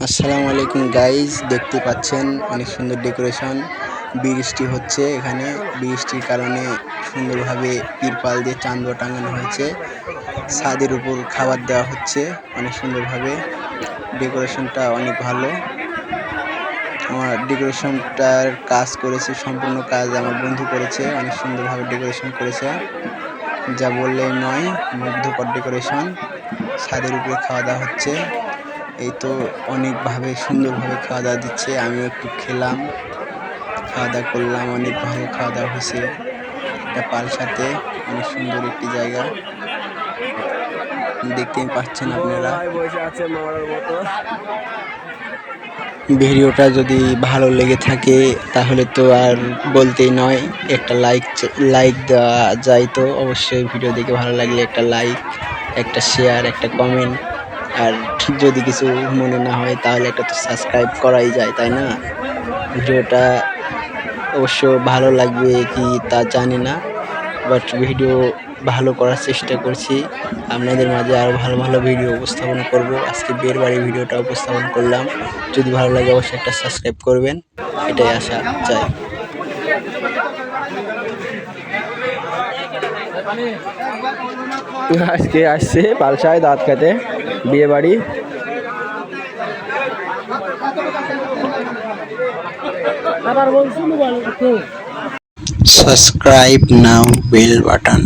আসসালামু আলাইকুম গাইজ, দেখতে পাচ্ছেন অনেক সুন্দর ডেকোরেশন। বৃষ্টি হচ্ছে এখানে, বৃষ্টির কারণে সুন্দরভাবে তিরপাল দিয়ে চাঁদোয়া টাঙানো হয়েছে। ছাদের উপর খাবার দেওয়া হচ্ছে অনেক সুন্দরভাবে। ডেকোরেশনটা অনেক ভালো। আমার ডেকোরেশনটার কাজ করেছে, সম্পূর্ণ কাজ আমার বন্ধু করেছে, অনেক সুন্দরভাবে ডেকোরেশন করেছে, যা বললেই নয়। মুগ্ধকর ডেকোরেশন। ছাদের উপরে খাওয়া দাওয়া হচ্ছে। এই তো অনেকভাবে সুন্দরভাবে খাওয়া দাওয়া দিচ্ছে। আমিও একটু খেলাম, খাওয়া দাওয়া করলাম, অনেক ভালো খাওয়া দাওয়া হয়েছে। এটা পালসাতে অনেক সুন্দর একটি জায়গা, দেখতেই পাচ্ছেন আপনারা। ভিডিওটা যদি ভালো লেগে থাকে তাহলে তো আর বলতেই নয়, একটা লাইক দেওয়া যায় তো অবশ্যই। ভিডিও দেখে ভালো লাগলে একটা লাইক, একটা শেয়ার, একটা কমেন্ট, আর যদি কিছু মনে না হয় তাহলে একটা তো সাবস্ক্রাইব করাই যায়, তাই না? ভিডিওটা অবশ্য ভালো লাগবে কি তা জানি না, বাট ভিডিও ভালো করার চেষ্টা করছি। আপনাদের মাঝে আরও ভালো ভালো ভিডিও উপস্থাপন করব। আজকে বিয়ের বাড়ির ভিডিওটা উপস্থাপন করলাম। যদি ভালো লাগে অবশ্যই একটা সাবস্ক্রাইব করবেন, এটাই আশা চাই। আজকে আসছে পালসায় দাঁত খেতে বিয়ে বাড়ি। Subscribe now, bell button.